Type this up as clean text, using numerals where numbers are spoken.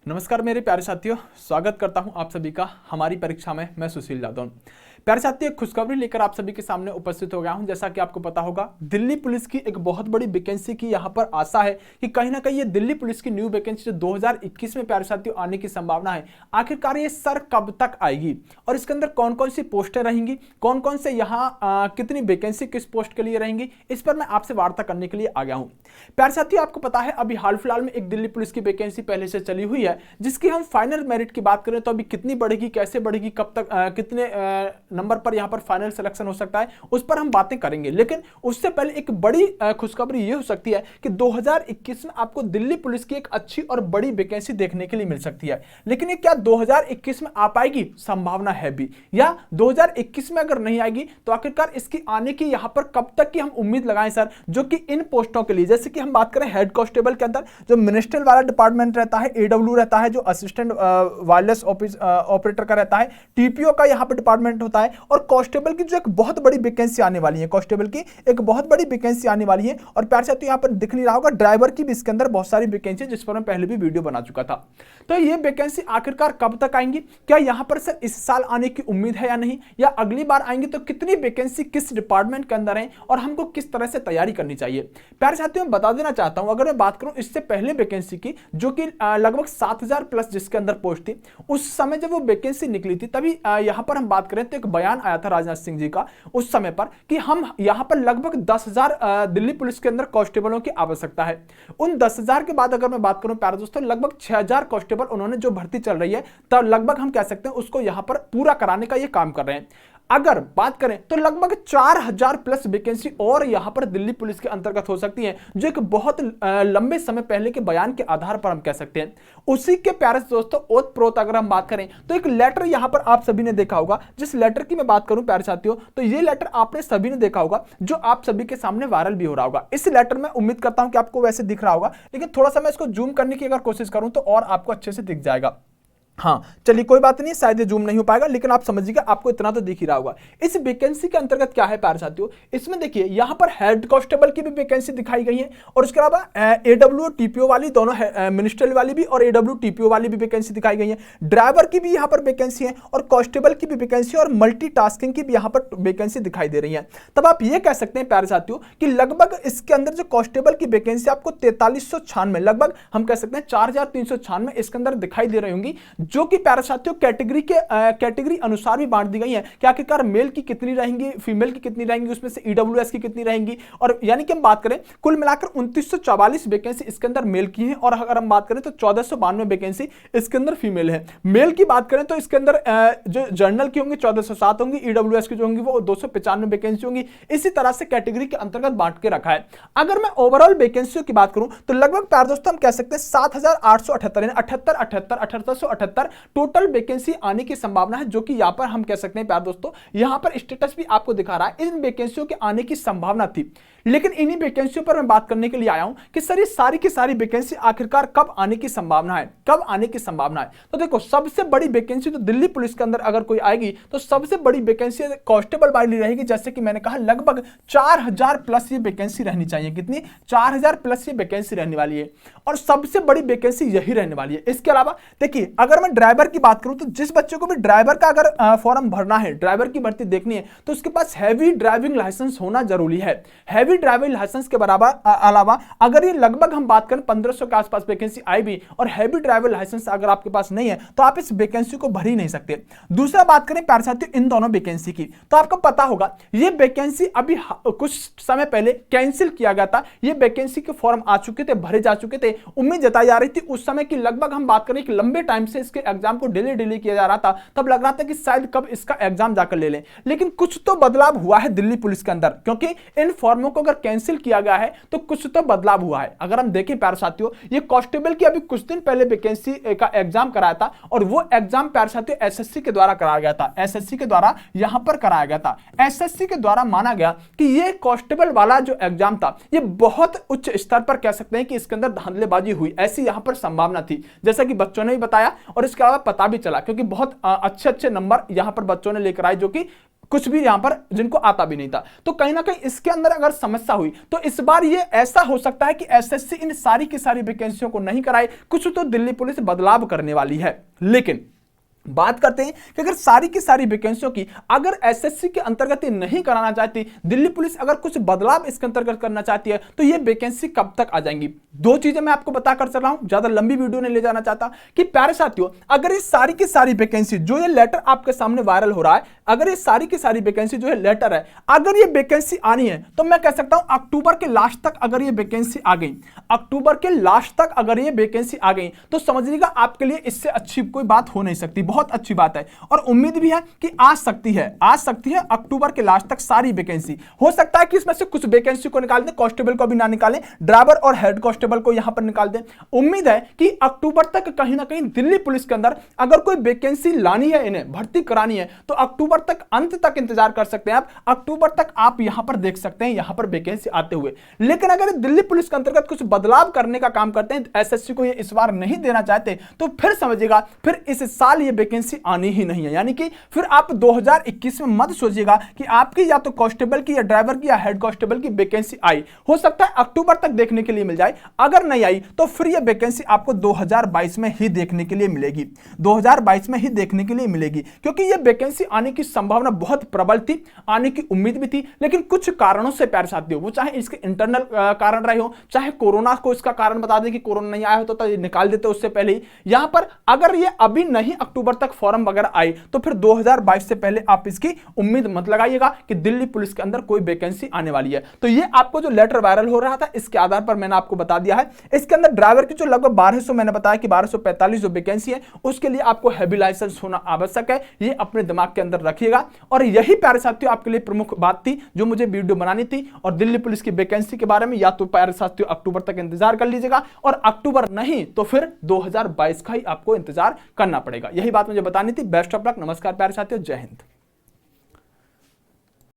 नमस्कार मेरे प्यारे साथियों, स्वागत करता हूं आप सभी का हमारी परीक्षा में। मैं सुशील यादव। प्यारे साथियों, एक खुशखबरी लेकर आप सभी के सामने उपस्थित हो गया हूं। जैसा कि आपको पता होगा, दिल्ली पुलिस की एक बहुत बड़ी वैकेंसी की यहां पर आशा है कि कहीं ना कहीं ये दिल्ली पुलिस की न्यू वैकेंसी जो 2021 में प्यारे साथियों आने की संभावना है। आखिरकार ये सर कब तक आएगी और इसके अंदर कौन कौन सी पोस्टें रहेंगी, कौन कौन से यहाँ कितनी वैकेंसी किस पोस्ट के लिए रहेंगी, इस पर मैं आपसे वार्ता करने के लिए आ गया हूं। प्यारे साथियों, आपको पता है अभी हाल फिलहाल में एक दिल्ली पुलिस की वैकेंसी पहले से चली हुई है, जिसकी हम फाइनल मेरिट की बात करें तो अभी कितनी बढ़ेगी, कैसे बढ़ेगी, कब तक कितने नंबर पर यहां पर फाइनल सिलेक्शन हो सकता है, उस पर हम बातें करेंगे। लेकिन उससे पहले एक बड़ी खुशखबरी यह हो सकती है कि 2021 में आपको दिल्ली पुलिस की एक अच्छी और बड़ी वैकेंसी देखने के लिए मिल सकती है। लेकिन ये क्या 2021 में आ पाएगी? संभावना है भी, या 2021 में अगर नहीं आएगी तो आखिरकार इसकी आने की यहां पर कब तक की हम उम्मीद लगाएं सर, जो कि इन पोस्टों के लिए, जैसे कि हम बात करें हेड कांस्टेबल के अंदर जो मिनिस्ट्रियल वाला डिपार्टमेंट रहता है, एडब्ल्यू रहता है, जो असिस्टेंट वायरलेस ऑपरेटर का रहता है, टीपीओ का यहां पर डिपार्टमेंट होता है, और कांस्टेबल की जो एक बहुत बड़ी वैकेंसी आने वाली है, कांस्टेबल की एक बहुत बड़ी वैकेंसी आने वाली है। और प्यार से तो यहां पर दिख नहीं रहा होगा, ड्राइवर की भी इसके अंदर बहुत सारी वैकेंसी, जिस पर मैं पहले भी वीडियो बना चुका था। तो ये वैकेंसी आखिरकार कब तक आएंगी? क्या यहां पर सर इस साल आने की उम्मीद है या नहीं, या अगली बार आएंगी तो कितनी वैकेंसी किस डिपार्टमेंट के अंदर है और हमको किस तरह से तैयारी करनी चाहिए? प्यारे साथियों, मैं बता देना चाहता हूं, अगर मैं बात करूं इससे पहले वैकेंसी की, जो कि लगभग 7000 प्लस जिसके अंदर पोस्ट थी, उस समय जब वो वैकेंसी निकली थी तभी यहां पर हम बात करें तो एक बयान आया था राजनाथ सिंह जी का उस समय पर कि हम यहां पर लगभग 10,000 दिल्ली पुलिस के अंदर कांस्टेबलों की आवश्यकता है। उन 10,000 के बाद अगर मैं बात करूं प्यारे दोस्तों, लगभग 6,000 कांस्टेबल उन्होंने जो भर्ती चल रही है, तब लगभग हम कह सकते हैं उसको यहां पर पूरा कराने का ये काम कर रहे हैं। अगर बात करें तो लगभग 4,000 प्लस वैकेंसी और यहां पर दिल्ली पुलिस के अंतर्गत हो सकती है, जो एक बहुत लंबे समय पहले के बयान के आधार पर हम कह सकते हैं। उसी के प्यारे दोस्तों ओत प्रोत अगर हम बात करें तो एक लेटर यहां पर आप सभी ने देखा होगा। जिस लेटर की मैं बात करूं प्यारे साथियों, तो ये लेटर आपने सभी ने देखा होगा, जो आप सभी के सामने वायरल भी हो रहा होगा। इस लेटर में उम्मीद करता हूं कि आपको वैसे दिख रहा होगा, लेकिन थोड़ा सा मैं इसको जूम करने की अगर कोशिश करूं तो और आपको अच्छे से दिख जाएगा। हाँ चलिए, कोई बात नहीं, शायद ये जूम नहीं हो पाएगा, लेकिन आप समझिएगा, आपको इतना तो दिख ही रहा होगा। इस वैकेंसी के अंतर्गत क्या है प्यारे साथियों, इसमें देखिए यहां पर हेड कांस्टेबल की भी वैकेंसी दिखाई गई है, और उसके अलावा एडब्ल्यू टीपीओ वाली दोनों मिनिस्ट्रियल वाली भी और एडब्ल्यू टीपीओ वाली भी वैकेंसी दिखाई गई है। ड्राइवर की भी यहां पर वैकेंसी है, और कांस्टेबल की भी वैकेंसी, और मल्टीटास्किंग की भी यहां पर वैकेंसी दिखाई दे रही है। तब आप ये कह सकते हैं प्यारे साथियों कि लगभग इसके अंदर जो कांस्टेबल की वैकेंसी आपको 4396, लगभग हम कह सकते हैं 4396 इसके अंदर दिखाई दे रही होंगी, जो कि प्यारे साथियों कैटेगरी अनुसार भी बांट दी गई है कि आखिरकार मेल की कितनी रहेंगी, फीमेल की कितनी रहेंगी, उसमें से ईडब्ल्यूएस की कितनी रहेंगी। और यानी कि हम बात करें कुल मिलाकर 2944 वैकेंसी इसके अंदर मेल की है, और अगर हम बात करें तो 1492 वैकेंसी इसके अंदर फीमेल है। मेल की बात करें तो इसके अंदर जो जर्नल की होंगी 1407 होंगी, ईडब्ल्यूएस की जो होंगी वो 295 वैकेंसी होंगी। इसी तरह से कैटेगरी के अंतर्गत बांट के रखा है। अगर मैं ओवरऑल वैकेंसियों की बात करूं तो लगभग प्यारे दोस्तों हम कह सकते हैं 7878 78 टोटल वैकेंसी आने की संभावना है, जो कि यहां पर हम कह सकते हैं प्यारे दोस्तों, यहां पर स्टेटस भी आपको दिखा रहा है। इन वैकेंसियों के आने की संभावना थी, लेकिन इन्हीं वैकेंसियों पर मैं बात करने के लिए आया हूं कि सर ये सारी की सारी वैकेंसी आखिरकार कब आने की संभावना है, कब आने की संभावना है। तो देखो, सबसे बड़ी वैकेंसी तो दिल्ली पुलिस के अंदर अगर कोई आएगी तो सबसे बड़ी वैकेंसी कांस्टेबल वाली रहेगी। जैसे कि मैंने कहा लगभग 4,000 प्लस ये वैकेंसी रहनी चाहिए। कितनी? 4,000 प्लस ये वैकेंसी रहने वाली है, और सबसे बड़ी वैकेंसी यही रहने वाली है। इसके अलावा देखिए, अगर मैं ड्राइवर की बात करूं तो जिस बच्चे को भी ड्राइवर का अगर फॉर्म भरना है, ड्राइवर की भर्ती देखनी है, तो उसके पास हैवी ड्राइविंग लाइसेंस होना जरूरी है। हैवी ड्राइविंग लाइसेंस के बराबर अलावा अगर ये लगभग हम बात करें 1500 के आसपास वैकेंसी आई भी, और हैवी ड्राइविंग लाइसेंस अगर आपके पास नहीं है तो आप इस वैकेंसी को भर ही नहीं सकते। दूसरा बात करें प्यारे साथियों इन दोनों वैकेंसी की, तो आपको पता होगा ये वैकेंसी अभी कुछ समय पहले कैंसिल किया गया था। ये वैकेंसी के फॉर्म आ चुके थे, भरे जा चुके थे। उम्मीद जताई जा रही थी उस समय की, लगभग हम बात करें कि लंबे टाइम से इसके एग्जाम को डिले किया जा रहा था, तब लग रहा था कि शायद कब इसका एग्जाम जाकर ले लें। लेकिन कुछ तो बदलाव हुआ है दिल्ली पुलिस के अंदर, क्योंकि इन फॉर्मों को अगर कैंसिल किया गया है तो कुछ तो बदलाव हुआ है। अगर हम देखें प्यारे साथियों, ये कांस्टेबल की अभी कुछ दिन पहले वैकेंसी का एग्जाम कराया था, और वो एग्जाम प्यारे साथियों एसएससी के द्वारा कराया गया था। एसएससी के द्वारा यहां पर कराया गया था। एसएससी के द्वारा माना गया कि ये कांस्टेबल वाला जो एग्जाम था, ये बहुत उच्च स्तर पर कह सकते हैं कि इसके अंदर धांधलेबाजी हुई, ऐसी यहां पर संभावना थी, जैसा कि बच्चों ने भी बताया और इसके अलावा पता भी चला, क्योंकि बहुत अच्छे नंबर यहां पर बच्चों ने लेकर आए, जो कि कुछ भी यहां पर जिनको आता भी नहीं था। तो कहीं ना कहीं इसके अंदर अगर समस्या हुई तो इस बार ये ऐसा हो सकता है कि एसएससी इन सारी की सारी वैकेंसियों को नहीं कराए, कुछ तो दिल्ली पुलिस बदलाव करने वाली है। लेकिन बात करते हैं कि अगर सारी की सारी वैकेंसियों की अगर एसएससी के अंतर्गत नहीं कराना चाहती दिल्ली पुलिस, अगर कुछ बदलाव इसके अंतर्गत करना चाहती है, तो ये वैकेंसी कब तक आ जाएंगी। दो चीजें मैं आपको बताकर चल रहा हूं, ज्यादा लंबी वीडियो नहीं ले जाना चाहता। कि प्यारे साथियों, अगर ये सारी की सारी वैकेंसी जो ये लेटर आपके सामने वायरल हो रहा है, अगर ये सारी की सारी वैकेंसी जो है लेटर है, अगर ये वैकेंसी आनी है तो मैं कह सकता हूं अक्टूबर के लास्ट तक अगर ये वैकेंसी आ गई, अक्टूबर के लास्ट तक अगर ये वैकेंसी आ गई, तो समझिएगा आपके लिए इससे अच्छी कोई बात हो नहीं सकती। बहुत अच्छी बात है और उम्मीद भी है कि आ सकती है अक्टूबर के लास्ट तक सारी वैकेंसी। हो सकता है कि इसमें से कुछ वैकेंसी को निकाल दें, कांस्टेबल को भी ना निकालें, ड्राइवर और हेड कांस्टेबल को यहां पर निकाल दें। उम्मीद है कि अक्टूबर तक कहीं ना कहीं दिल्ली पुलिस के अंदर अगर कोई वैकेंसी लानी है, इन्हें भर्ती करानी है, तो अक्टूबर तक, अंत तक इंतजार कर सकते हैं आप। अक्टूबर तक आप यहां पर देख सकते हैं यहां पर वैकेंसी आते हुए। लेकिन अगर दिल्ली पुलिस के अंतर्गत कुछ बदलाव करने का काम करते हैं, एसएससी को ये इस बार नहीं देना चाहते, तो फिर समझिएगा फिर इस साल ये वैकेंसी आनी ही नहीं है। यानी कि फिर आप 2021 में मत सोचिएगा कि आपकी या तो कांस्टेबल की या ड्राइवर की या हेड कांस्टेबल की वैकेंसी आई। हो सकता है अक्टूबर तक देखने के लिए मिल जाए, अगर नहीं आई तो फिर ये वैकेंसी आपको 2022 में ही देखने के लिए मिलेगी, 2022 में ही देखने के लिए मिलेगी। क्योंकि ये वैकेंसी आने की संभावना बहुत प्रबल थी, आने की उम्मीद भी थी, लेकिन कुछ कारणों से प्यारे साथियों, वो चाहे इसके इंटरनल कारण रहे हो, चाहे कोरोना को इसका कारण बता दें कि कोरोना नहीं आया होता तो ये निकाल देते उससे पहले ही। यहां पर अगर ये अभी नहीं अक्टूबर तक फॉर्म वगैरह आई तो फिर 2022 से पहले आप इसकी उम्मीद मत लगाइएगा कि दिल्ली पुलिस के अंदर कोई वैकेंसी आने वाली है। तो ये आपको जो लेटर वायरल हो रहा था इसके आधार पर मैंने आपको बता दिया है। इसके अंदर ड्राइवर की जो लगभग 1200, मैंने बताया कि 1245 जो वैकेंसी है, उसके लिए आपको हैवी लाइसेंस होना आवश्यक है। ये अपने दिमाग के अंदर रखिएगा। और यही प्यारे साथियों आपके लिए प्रमुख बात थी जो मुझे वीडियो बनानी थी। और दिल्ली पुलिस की वैकेंसी के बारे में या तो प्यारे साथियों अक्टूबर तक इंतजार कर लीजिएगा, और अक्टूबर नहीं तो फिर 2022 का ही आपको इंतजार करना पड़ेगा। यही बात मुझे बतानी थी। बेस्ट ऑफ लक, नमस्कार प्यारे साथियों, जय हिंद।